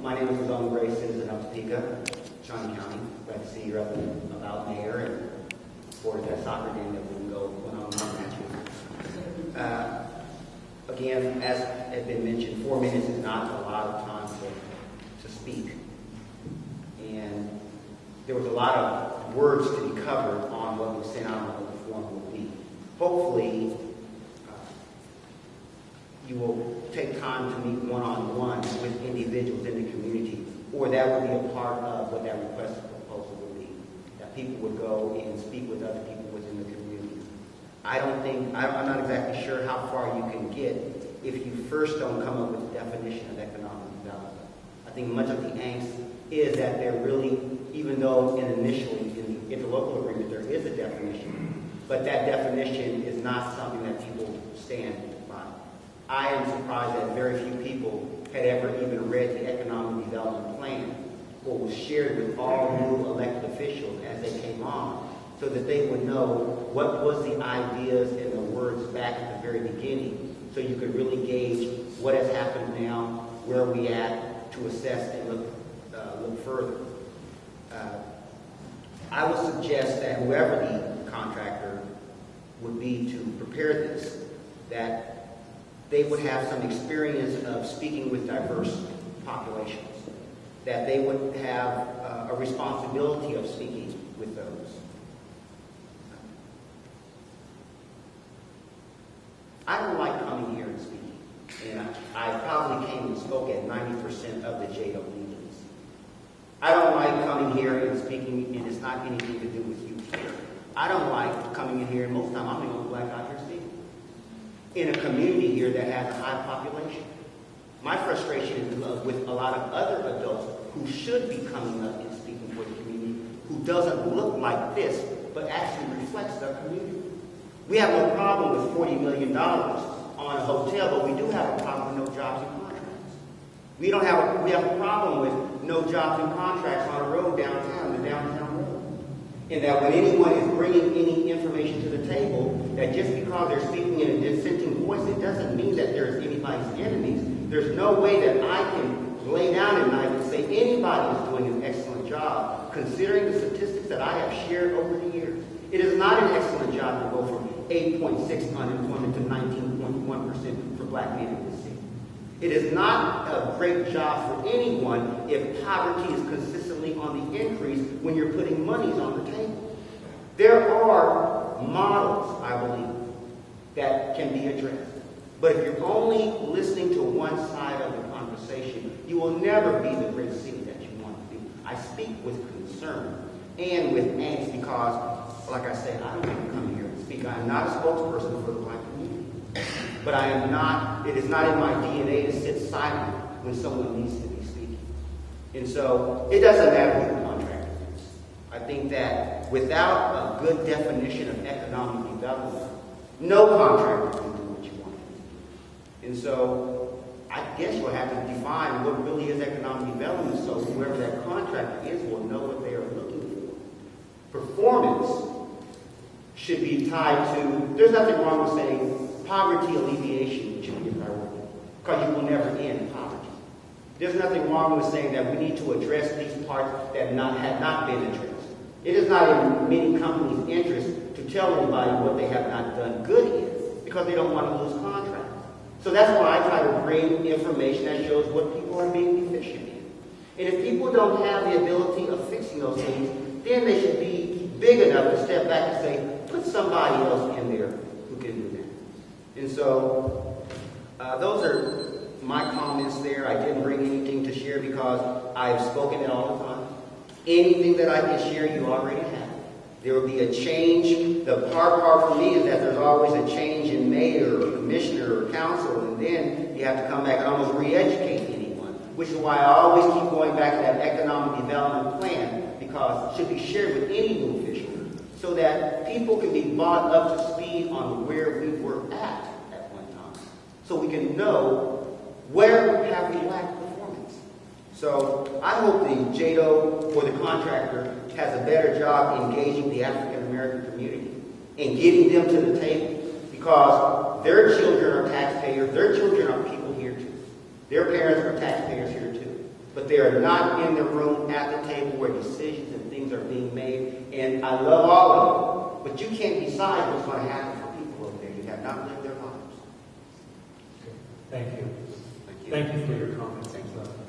My name is Lazone, citizen of Topeka, Shawnee County. Glad to see you're up and about, Mayor, and for that soccer game that we can go went on match. Again, as has been mentioned, 4 minutes is not a lot of time to speak. And there was a lot of words to be covered on what we sent out on what the form will be. Hopefully, you will take time to meet one-on-one with individuals in the community, or that would be a part of what that request proposal would be, that people would go and speak with other people within the community. I'm not exactly sure how far you can get if you first don't come up with a definition of economic development. I think much of the angst is that there really, even though initially in the interlocal agreement there is a definition, but that definition is not something that people stand by. I am surprised that very few people had ever even read the Economic Development Plan, or was shared with all new elected officials as they came on, so that they would know what was the ideas and the words back at the very beginning, so you could really gauge what has happened now, where are we at, to assess and look further. I would suggest that whoever the contractor would be to prepare this, that they would have some experience of speaking with diverse populations, that they would have a responsibility of speaking with those. I don't like coming here and speaking, and I probably came and spoke at 90% of the JEDO meetings. I don't like coming here and speaking, and it's not anything to do with you here. I don't like coming in here, and most of the time I'm the only black guy here speaking, in a community here that has a high population. My frustration is with a lot of other adults who should be coming up and speaking for the community, who doesn't look like this, but actually reflects their community. We have no problem with $40 million on a hotel, but we do have a problem with no jobs and contracts. We have a problem with no jobs and contracts on a road downtown, the downtown road. And that when anyone is bringing any information to the table, that just because they're speaking in a dissenting voice, it doesn't mean that there's anybody's enemies. There's no way that I can lay down at night and say anybody is doing an excellent job, considering the statistics that I have shared over the years. It is not an excellent job to go from 8.6 unemployment to 19.1% for black men in this city. It is not a great job for anyone if poverty is consistently on the increase when you're putting monies on the table. There are models, I believe, that can be addressed. But if you're only listening to one side of the conversation, you will never be the great city that you want to be. I speak with concern and with angst because, like I said, I don't even come here and speak. I am not a spokesperson for the black community. But it is not in my DNA to sit silent when someone needs to be speaking. And so it doesn't matter who the contractor is. I think that without a good definition of economic development, no contractor can do what you want to do. And so I guess you'll have to define what really is economic development so whoever that contractor is will know what they are looking for. Performance should be tied to, there's nothing wrong with saying poverty alleviation should be a priority, because you will never end poverty. There's nothing wrong with saying that we need to address these parts that have not been addressed. It is not in many companies' interest to tell anybody what they have not done good in, because they don't want to lose contracts. So that's why I try to bring information that shows what people are being deficient in. And if people don't have the ability of fixing those things, then they should be big enough to step back and say, put somebody else in there who can do that. And so those are my comments there. I didn't bring anything to share because I've spoken it all the time. Anything that I can share, you already have. There will be a change. The hard part for me is that there's always a change in mayor or commissioner or council, and then you have to come back and almost re-educate anyone, which is why I always keep going back to that economic development plan, because it should be shared with any new official so that people can be brought up to speed on where we were at one time, so we can know where have we lacked performance. So I hope the JEDO or the contractor has a better job engaging the African American community and getting them to the table, because their children are taxpayers, their children are people here too. Their parents are taxpayers here too. but they are not in the room at the table where decisions and things are being made. And I love all of them, but you can't decide what's going to happen for people over there. You have not lived their lives. Thank you. Thank you. Thank you for your comments. Thank you.